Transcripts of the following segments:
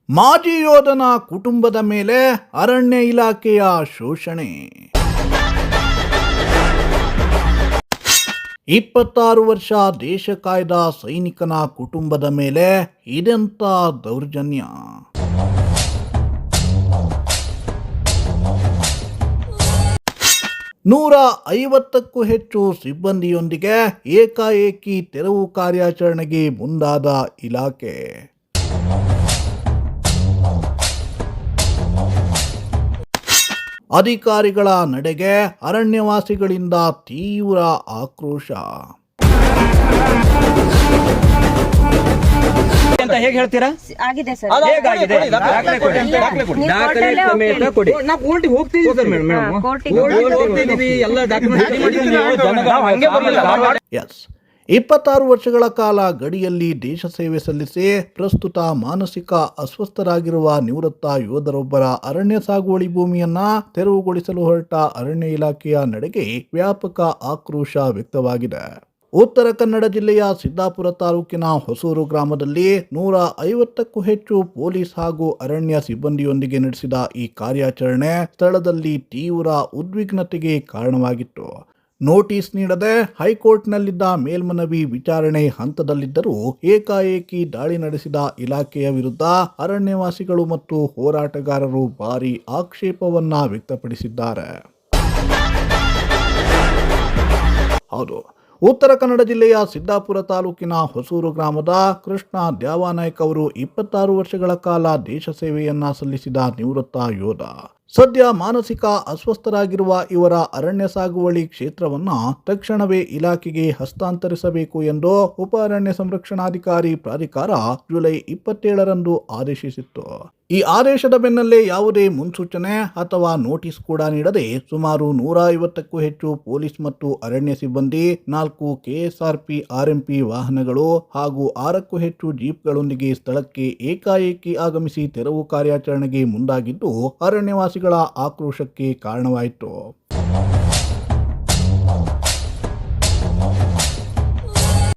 ಮಾಜಿ ಯೋಧನ ಕುಟುಂಬದ ಮೇಲೆ ಅರಣ್ಯ ಇಲಾಖೆಯ ಶೋಷಣೆ. 26 ವರ್ಷ ದೇಶ ಕಾಯ್ದ ಸೈನಿಕನ ಕುಟುಂಬದ ಮೇಲೆ ಇದೆಂಥ ದೌರ್ಜನ್ಯ. ನೂರ 50ಕ್ಕೂ ಹೆಚ್ಚು ಸಿಬ್ಬಂದಿಯೊಂದಿಗೆ ಏಕಾಏಕಿ ತೆರವು ಕಾರ್ಯಾಚರಣೆಗೆ ಮುಂದಾದ ಇಲಾಖೆ. ಅಧಿಕಾರಿಗಳ ನಡೆಗೆ ಅರಣ್ಯವಾಸಿಗಳಿಂದ ತೀವ್ರ ಆಕ್ರೋಶ. ಅಂತ ಹೇಗೆ ಹೇಳ್ತೀರಾ? ಆಗಿದೆ ಸರ್. ಹೇಗಾಗಿದೆ? ದಾಖಲೆ ಕೊಡಿ. ದಾಖಲೆ ಸಮೇತ ಕೊಡಿ. ನಾವು ಕೋರ್ಟಿಗೆ ಹೋಗ್ತಿದ್ದೀವಿ ಸರ್ ಮೇಡಮ್. ಕೋರ್ಟಿಗೆ ಹೋಗ್ತಿದ್ದೀವಿ. ಎಲ್ಲ ಡಾಕ್ಯುಮೆಂಟ್ ರೆಡಿ ಮಾಡಿದ್ದೀವಿ. ನಾವು ಹಂಗೆ ಬರಲ್ಲ. ಎಸ್, 26 ವರ್ಷಗಳ ಕಾಲ ಗಡಿಯಲ್ಲಿ ದೇಶ ಸೇವೆ ಸಲ್ಲಿಸಿ ಪ್ರಸ್ತುತ ಮಾನಸಿಕ ಅಸ್ವಸ್ಥರಾಗಿರುವ ನಿವೃತ್ತ ಯೋಧರೊಬ್ಬರ ಅರಣ್ಯ ಸಾಗುವಳಿ ಭೂಮಿಯನ್ನ ತೆರವುಗೊಳಿಸಲು ಹೊರಟ ಅರಣ್ಯ ಇಲಾಖೆಯ ನಡೆಗೆ ವ್ಯಾಪಕ ಆಕ್ರೋಶ ವ್ಯಕ್ತವಾಗಿದೆ. ಉತ್ತರ ಕನ್ನಡ ಜಿಲ್ಲೆಯ ಸಿದ್ದಾಪುರ ತಾಲೂಕಿನ ಹೊಸೂರು ಗ್ರಾಮದಲ್ಲಿ 150ಕ್ಕೂ ಹೆಚ್ಚು ಪೊಲೀಸ್ ಹಾಗೂ ಅರಣ್ಯ ಸಿಬ್ಬಂದಿಯೊಂದಿಗೆ ನಡೆಸಿದ ಈ ಕಾರ್ಯಾಚರಣೆ ಸ್ಥಳದಲ್ಲಿ ತೀವ್ರ ಉದ್ವಿಗ್ನತೆಗೆ ಕಾರಣವಾಗಿತ್ತು. ನೋಟಿಸ್ ನೀಡದೆ ಹೈಕೋರ್ಟ್ನಲ್ಲಿದ್ದ ಮೇಲ್ಮನವಿ ವಿಚಾರಣೆ ಹಂತದಲ್ಲಿದ್ದರೂ ಏಕಾಏಕಿ ದಾಳಿ ನಡೆಸಿದ ಇಲಾಖೆಯ ವಿರುದ್ಧ ಅರಣ್ಯವಾಸಿಗಳು ಮತ್ತು ಹೋರಾಟಗಾರರು ಭಾರೀ ಆಕ್ಷೇಪವನ್ನ ವ್ಯಕ್ತಪಡಿಸಿದ್ದಾರೆ. ಹೌದು, ಉತ್ತರ ಕನ್ನಡ ಜಿಲ್ಲೆಯ ಸಿದ್ದಾಪುರ ತಾಲೂಕಿನ ಹೊಸೂರು ಗ್ರಾಮದ ಕೃಷ್ಣ ದ್ಯಾವಾನಾಯ್ಕ ಅವರು 26 ವರ್ಷಗಳ ಕಾಲ ದೇಶ ಸೇವೆಯನ್ನ ಸಲ್ಲಿಸಿದ ನಿವೃತ್ತ ಯೋಧ. ಸದ್ಯ ಮಾನಸಿಕ ಅಸ್ವಸ್ಥರಾಗಿರುವ ಇವರ ಅರಣ್ಯ ಸಾಗುವಳಿ ಕ್ಷೇತ್ರವನ್ನ ತಕ್ಷಣವೇ ಇಲಾಖೆಗೆ ಹಸ್ತಾಂತರಿಸಬೇಕು ಎಂದು ಉಪ ಅರಣ್ಯ ಸಂರಕ್ಷಣಾಧಿಕಾರಿ ಪ್ರಾಧಿಕಾರ ಜುಲೈ 27ರಂದು ಆದೇಶಿಸಿತ್ತು. ಈ ಆದೇಶದ ಬೆನ್ನಲ್ಲೇ ಯಾವುದೇ ಮುನ್ಸೂಚನೆ ಅಥವಾ ನೋಟಿಸ್ ಕೂಡ ನೀಡದೆ ಸುಮಾರು 150ಕ್ಕೂ ಹೆಚ್ಚು ಪೊಲೀಸ್ ಮತ್ತು ಅರಣ್ಯ ಸಿಬ್ಬಂದಿ, 4 ಕೆಎಸ್ಆರ್ಪಿ ಆರ್ಎಂಪಿ ವಾಹನಗಳು ಹಾಗೂ 6ಕ್ಕೂ ಹೆಚ್ಚು ಜೀಪ್ಗಳೊಂದಿಗೆ ಸ್ಥಳಕ್ಕೆ ಏಕಾಏಕಿ ಆಗಮಿಸಿ ತೆರವು ಕಾರ್ಯಾಚರಣೆಗೆ ಮುಂದಾಗಿದ್ದು ಅರಣ್ಯವಾಸಿಗಳ ಆಕ್ರೋಶಕ್ಕೆ ಕಾರಣವಾಯಿತು.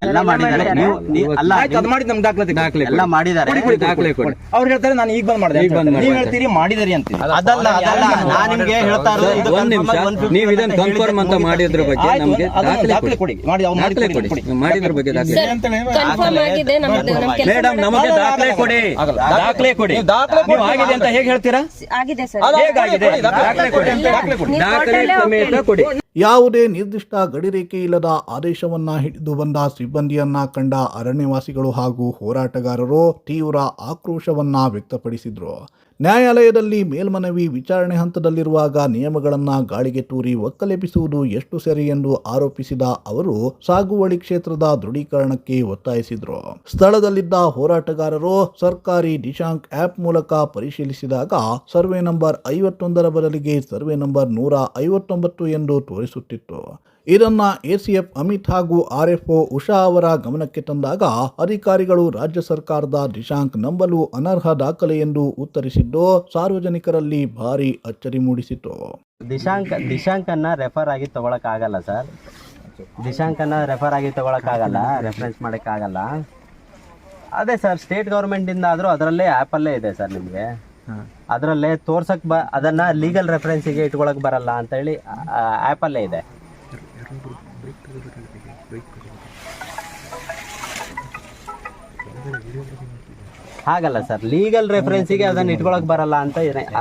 ಎಲ್ಲ ಮಾಡಿದ್ದಾರೆ. ಎಲ್ಲ ಮಾಡಿದ್ದಾರೆ. ಅವ್ರು ಹೇಳ್ತಾರೆ ನಾನು ಈಗ ಬಂದ್ ಮಾಡಿದೆ. ನೀವು ಹೇಳ್ತೀರಿ ಮಾಡಿದಾರೆ ಅಂತ. ಅದಲ್ಲ, ನಾನು ನಿಮ್ಗೆ ಹೇಳ್ತಾ ಇರೋದು ಒಂದು ನಿಮಿಷ. ನೀವು ಇದನ್ನ ಕನ್ಫರ್ಮ್ ಅಂತ ಮಾಡಿದ್ರ ಬಗ್ಗೆ ನಮಗೆ ದಾಖಲೆ ಕೊಡಿ. ಮಾಡಿದ್ರ ಬಗ್ಗೆ ಮೇಡಮ್ ನಮಗೆ ದಾಖಲೆ ಕೊಡಿ. ದಾಖಲೆ ಕೊಡಿ. ನೀವು ಆಗಿದೆ ಅಂತ ಹೇಗೆ ಹೇಳ್ತೀರಾ? ಆಗಿದೆ ಸರ್. ಹೇಗಾಗಿದೆ? ದಾಖಲೆ ಕೊಡಿ. ದಾಖಲೆ ಸಮೇತ ಕೊಡಿ. ಯಾವುದೇ ನಿರ್ದಿಷ್ಟ ಗಡಿರೇಖೆ ಇಲ್ಲದ ಆದೇಶವನ್ನ ಹಿಡಿದು ಬಂದ ಸಿಬ್ಬಂದಿಯನ್ನ ಕಂಡ ಅರಣ್ಯವಾಸಿಗಳು ಹಾಗೂ ಹೋರಾಟಗಾರರು ತೀವ್ರ ಆಕ್ರೋಶವನ್ನ ವ್ಯಕ್ತಪಡಿಸಿದ್ರು. ನ್ಯಾಯಾಲಯದಲ್ಲಿ ಮೇಲ್ಮನವಿ ವಿಚಾರಣೆ ಹಂತದಲ್ಲಿರುವಾಗ ನಿಯಮಗಳನ್ನು ಗಾಳಿಗೆ ತೂರಿ ಒಕ್ಕಲೆಬ್ಬಿಸುವುದು ಎಷ್ಟು ಸರಿ ಎಂದು ಆರೋಪಿಸಿದ ಅವರು ಸಾಗುವಳಿ ಕ್ಷೇತ್ರದ ದೃಢೀಕರಣಕ್ಕೆ ಒತ್ತಾಯಿಸಿದ್ರು. ಸ್ಥಳದಲ್ಲಿದ್ದ ಹೋರಾಟಗಾರರು ಸರ್ಕಾರಿ ದಿಶಾಂಕ್ ಆಪ್ ಮೂಲಕ ಪರಿಶೀಲಿಸಿದಾಗ ಸರ್ವೆ ನಂಬರ್ 51ರ ಬದಲಿಗೆ ಸರ್ವೆ ನಂಬರ್ 159 ಎಂದು ತೋರಿಸುತ್ತಿತ್ತು. ಇದನ್ನ ಎಸಿಎಫ್ ಅಮಿತ್ ಹಾಗೂ ಆರ್ಎಫ್ಒ ಉಷಾ ಅವರ ಗಮನಕ್ಕೆ ತಂದಾಗ ಅಧಿಕಾರಿಗಳು ರಾಜ್ಯ ಸರ್ಕಾರದ ದಿಶಾಂಕ್ ನಂಬಲು ಅನರ್ಹ ದಾಖಲೆ ಎಂದು ಉತ್ತರಿಸಿದ್ದು ಸಾರ್ವಜನಿಕರಲ್ಲಿ ಭಾರಿ ಅಚ್ಚರಿ ಮೂಡಿಸಿತು. ದಿಶಾಂಕ್ ಅನ್ನ ರೆಫರ್ ಆಗಿ ತಗೊಳಕ್ ಆಗಲ್ಲ ಸರ್. ದಿಶಾಂಕ್ ಅನ್ನ ರೆಫರ್ ಆಗಿ ತಗೊಳಕ್ ಆಗಲ್ಲ, ರೆಫರೆನ್ಸ್ ಮಾಡಕ್ ಆಗಲ್ಲ. ಅದೇ ಸರ್, ಸ್ಟೇಟ್ ಗೌರ್ಮೆಂಟ್ ಇಂದ ಆದ್ರೂ ಅದರಲ್ಲೇ ಆಪ್ ಅಲ್ಲೇ ಇದೆ ಸರ್. ನಿಮ್ಗೆ ಅದರಲ್ಲೇ ತೋರ್ಸಕ್ ಅದನ್ನ ಲೀಗಲ್ ರೆಫರೆನ್ಸಿಗೆ ಇಟ್ಕೊಳಕ್ ಬರಲ್ಲ ಅಂತ ಹೇಳಿ ಆಪ್ ಅಲ್ಲೇ ಇದೆ. ಹಾಗಲ್ಲ ಸರ್, ಲೀಗಲ್ ರೆಫರೆನ್ಸಿಗೆ ಅದನ್ನ ಇಟ್ಕೊಳಕ್ ಬರಲ್ಲ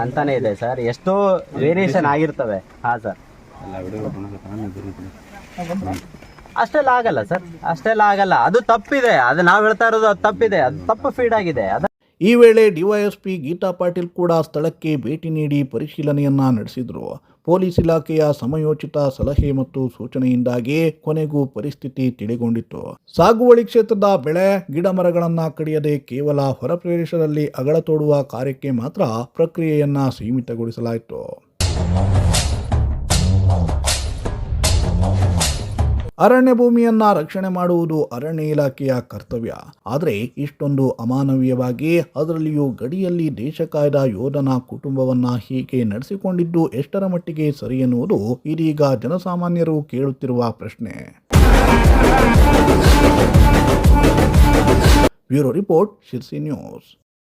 ಅಂತಾನೆ ಇದೆ ಸರ್. ಎಷ್ಟೋ ವೇರಿಯೇಷನ್ ಆಗಿರ್ತವೆ. ಹಾ ಸರ್, ಅಷ್ಟೆಲ್ಲ ಆಗಲ್ಲ ಸರ್, ಅಷ್ಟೆಲ್ಲ ಆಗಲ್ಲ. ಅದು ತಪ್ಪಿದೆ. ಅದು ನಾವು ಹೇಳ್ತಾ ಇರೋದು ಅದು ತಪ್ಪಿದೆ. ಅದು ತಪ್ಪು ಫೀಡ್ ಆಗಿದೆ. ಈ ವೇಳೆ ಡಿವೈಎಸ್ಪಿ ಗೀತಾ ಪಾಟೀಲ್ ಕೂಡ ಸ್ಥಳಕ್ಕೆ ಭೇಟಿ ನೀಡಿ ಪರಿಶೀಲನೆಯನ್ನ ನಡೆಸಿದ್ರು. ಪೊಲೀಸ್ ಇಲಾಖೆಯ ಸಮಯೋಚಿತ ಸಲಹೆ ಮತ್ತು ಸೂಚನೆಯಿಂದಾಗಿ ಕೊನೆಗೂ ಪರಿಸ್ಥಿತಿ ತಿಳಿಗೊಂಡಿತ್ತು. ಸಾಗುವಳಿ ಕ್ಷೇತ್ರದ ಬೆಳೆ ಗಿಡ ಮರಗಳನ್ನ ಕಡಿಯದೆ ಕೇವಲ ಹೊರ ಪ್ರದೇಶದಲ್ಲಿ ಅಗಳ ತೋಡುವ ಕಾರ್ಯಕ್ಕೆ ಮಾತ್ರ ಪ್ರಕ್ರಿಯೆಯನ್ನ ಸೀಮಿತಗೊಳಿಸಲಾಯಿತು. ಅರಣ್ಯ ಭೂಮಿಯನ್ನ ರಕ್ಷಣೆ ಮಾಡುವುದು ಅರಣ್ಯ ಇಲಾಖೆಯ ಕರ್ತವ್ಯ. ಆದರೆ ಇಷ್ಟೊಂದು ಅಮಾನವೀಯವಾಗಿ, ಅದರಲ್ಲಿಯೂ ಗಡಿಯಲ್ಲಿ ದೇಶ ಕಾಯ್ದ ಯೋಧನ ಕುಟುಂಬವನ್ನ ಹೀಗೆ ನಡೆಸಿಕೊಂಡಿದ್ದು ಎಷ್ಟರ ಮಟ್ಟಿಗೆ ಸರಿ ಎನ್ನುವುದು ಇದೀಗ ಜನಸಾಮಾನ್ಯರು ಕೇಳುತ್ತಿರುವ ಪ್ರಶ್ನೆ. Bureau report, Sirsi news.